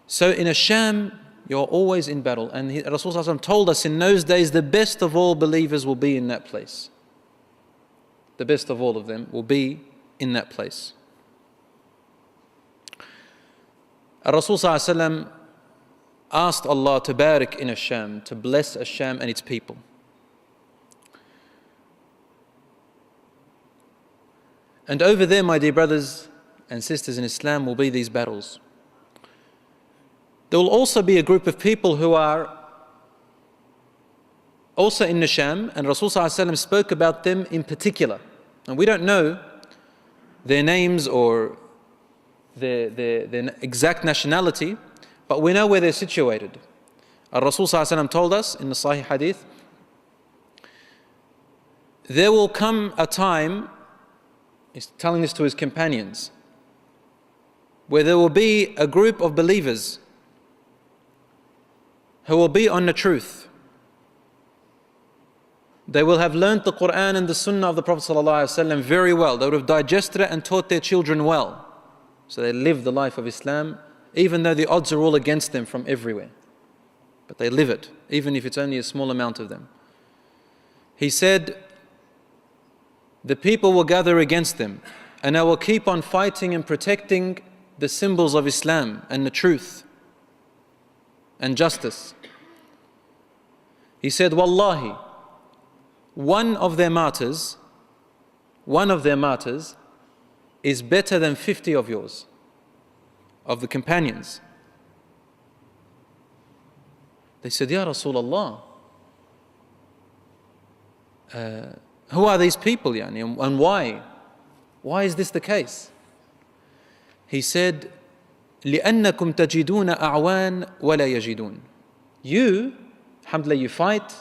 So in a Sham, you're always in battle. And Rasul ﷺ told us in those days, the best of all believers will be in that place. The best of all of them will be in that place. Rasul ﷺ asked Allah to barik in Asham, to bless Asham and its people. And over there, my dear brothers and sisters in Islam, will be these battles. There will also be a group of people who are also in Asham, and Rasul ﷺ spoke about them in particular. And we don't know their names or their exact nationality, but we know where they're situated. Rasul ﷺ told us in the Sahih Hadith, there will come a time, he's telling this to his companions, where there will be a group of believers who will be on the truth. They will have learnt the Quran and the Sunnah of the Prophet ﷺ very well. They would have digested it and taught their children well. So they live the life of Islam, even though the odds are all against them from everywhere. But they live it, even if it's only a small amount of them. He said, the people will gather against them, and I will keep on fighting and protecting the symbols of Islam and the truth and justice. He said, Wallahi, one of their martyrs is better than 50 of yours, of the companions. They said, Ya Rasulullah, who are these people, yani, and why? Why is this the case? He said, لِأَنَّكُمْ تَجِدُونَ أَعْوَانَ وَلَا يَجِدُونَ. You, alhamdulillah, you fight,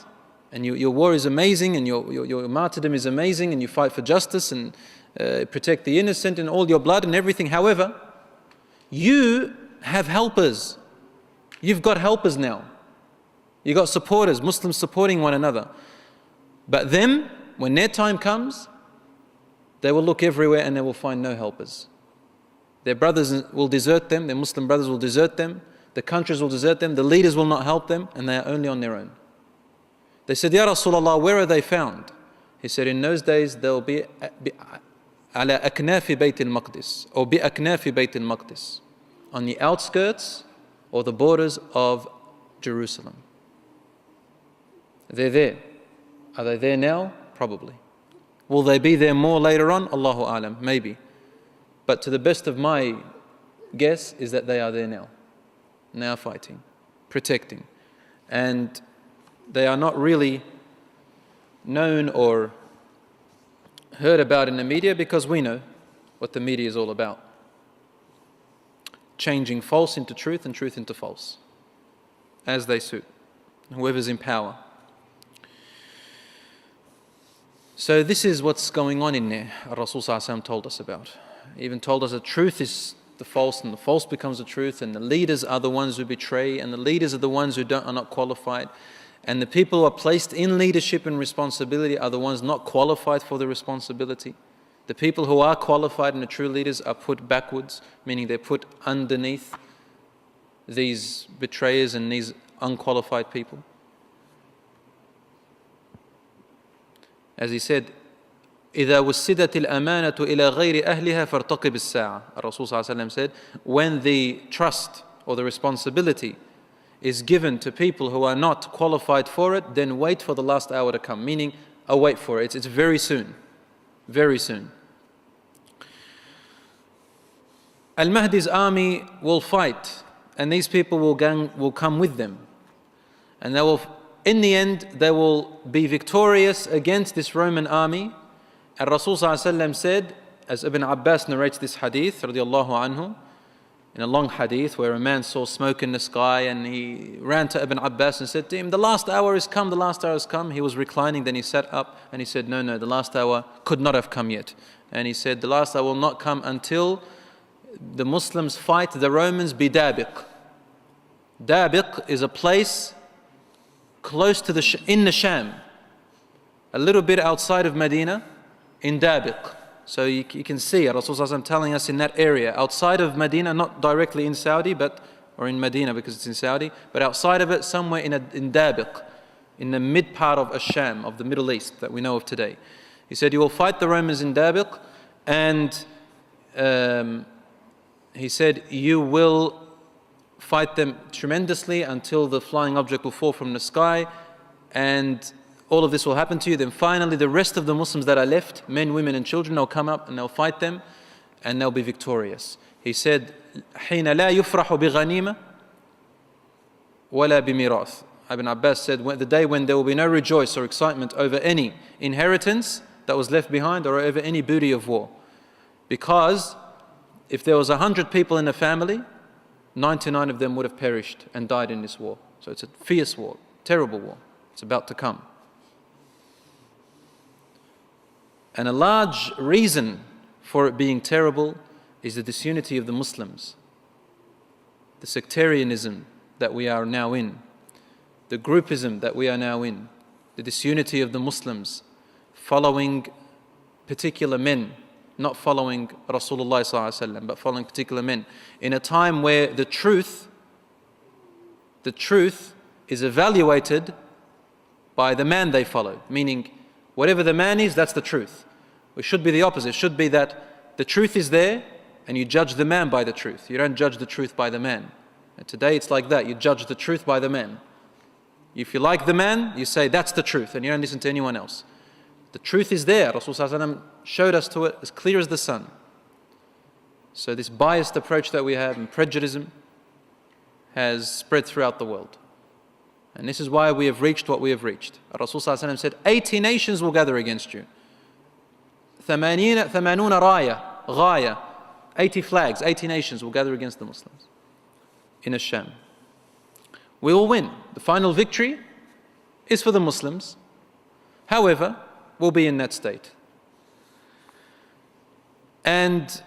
and your war is amazing, and your martyrdom is amazing, and you fight for justice and protect the innocent and all your blood and everything. However, you have helpers. You've got helpers now. You've got supporters, Muslims supporting one another. But them, when their time comes, they will look everywhere and they will find no helpers. Their brothers will desert them, their Muslim brothers will desert them, the countries will desert them, the leaders will not help them, and they are only on their own. They said, Ya Rasulullah, where are they found? He said, in those days they'll be على أكناف بيت المقدس or بأكناف بيت المقدس, on the outskirts or the borders of Jerusalem. They're there. Are they there now? Probably. Will they be there more later on? Allahu Alam, maybe. But to the best of my guess is that they are there now. Now fighting, protecting. And they are not really known or heard about in the media because we know what the media is all about. Changing false into truth and truth into false, as they suit, whoever's in power. So this is what's going on in there, Rasul ﷺ told us about. He even told us the truth is the false and the false becomes the truth, and the leaders are the ones who betray, and the leaders are the ones who are not qualified, and the people who are placed in leadership and responsibility are the ones not qualified for the responsibility. The people who are qualified and the true leaders are put backwards, meaning they're put underneath these betrayers and these unqualified people. As he said, إِذَا وُسِّدَتِ الْأَمَانَةُ إِلَى غَيْرِ أَهْلِهَا فَارْتَقِبِ السَّاعَةِ. Rasul ﷺ said, when the trust or the responsibility is given to people who are not qualified for it, then wait for the last hour to come. Meaning, wait for it. It's very soon. Very soon. Al-Mahdi's army will fight, and these people will come with them. And they will, in the end, they will be victorious against this Roman army. And Rasul ﷺ said, as Ibn Abbas narrates this hadith, radiallahu anhu, in a long hadith where a man saw smoke in the sky and he ran to Ibn Abbas and said to him, the last hour has come, the last hour has come. He was reclining, then he sat up and he said, no, the last hour could not have come yet. And he said, the last hour will not come until the Muslims fight the Romans bidabiq. Dabiq is a place close to in the Sham, a little bit outside of Medina, in Dabiq. So you can see Rasulullah telling us in that area, outside of Medina, not directly in Saudi, or in Medina because it's in Saudi, but outside of it, somewhere in Dabiq, in the mid part of Asham, of the Middle East that we know of today. He said, you will fight the Romans in Dabiq, and he said, you will fight them tremendously until the flying object will fall from the sky, and all of this will happen to you. Then finally the rest of the Muslims that are left, men, women and children, they'll come up and they'll fight them and they'll be victorious. He said, حين لا يفرح بغنيمة ولا بميراث. Ibn Abbas said, the day when there will be no rejoice or excitement over any inheritance that was left behind or over any booty of war. Because if there was 100 people in a family, 99 of them would have perished and died in this war. So it's a fierce war, terrible war. It's about to come. And a large reason for it being terrible is the disunity of the Muslims, the sectarianism that we are now in, the groupism that we are now in, the disunity of the Muslims, following particular men, not following Rasulullah ﷺ, but following particular men, in a time where the truth is evaluated by the man they follow, meaning whatever the man is, that's the truth. It should be the opposite. It should be that the truth is there and you judge the man by the truth. You don't judge the truth by the man. And today it's like that. You judge the truth by the man. If you like the man, you say that's the truth and you don't listen to anyone else. The truth is there. Rasulullah showed us to it as clear as the sun. So this biased approach that we have and prejudice has spread throughout the world. And this is why we have reached what we have reached. Rasulullah said, 80 nations will gather against you. 80 raya, 80 flags, 80 nations will gather against the Muslims in Ash-Sham. We will win. The final victory is for the Muslims. However, we'll be in that state. And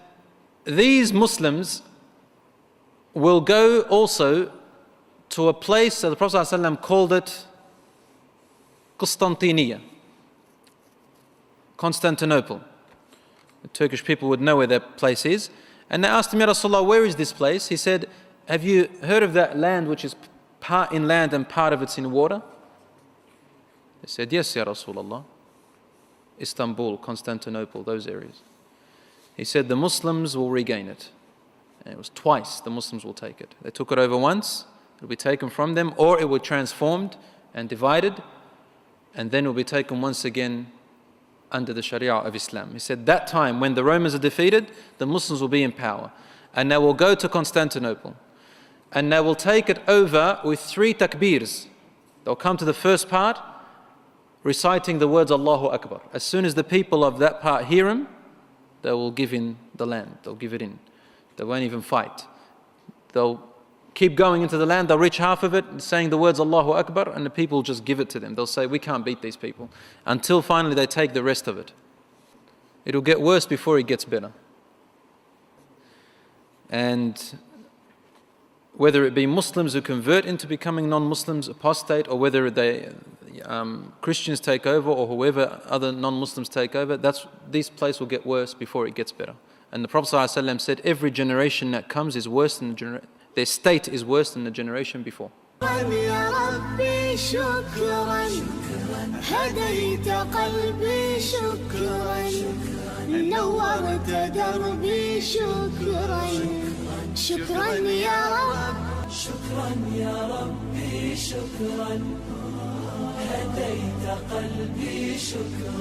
these Muslims will go also to a place that the Prophet ﷺ called it Constantinople. Constantinople. The Turkish people would know where that place is. And they asked him, Ya Rasulullah, where is this place? He said, have you heard of that land which is part in land and part of it's in water? They said, yes, Ya Rasulullah. Istanbul, Constantinople, those areas. He said, the Muslims will regain it. And it was twice the Muslims will take it. They took it over once, it will be taken from them, or it will be transformed and divided, and then it will be taken once again under the Sharia of Islam. He said, that time when the Romans are defeated, the Muslims will be in power. And they will go to Constantinople. And they will take it over with 3 takbeers. They'll come to the first part, reciting the words Allahu Akbar. As soon as the people of that part hear him, they will give in the land. They'll give it in. They won't even fight. They'll keep going into the land. They'll reach half of it, saying the words Allahu Akbar, and the people just give it to them. They'll say, we can't beat these people. Until finally they take the rest of it. It'll get worse before it gets better. And whether it be Muslims who convert into becoming non-Muslims, apostate, or whether they Christians take over, or whoever other non-Muslims take over, this place will get worse before it gets better. And the Prophet ﷺ said, every generation that comes is worse than their state is worse than the generation before. شكرا يا رب شكرا يا ربي شكرا هديت قلبي شكرا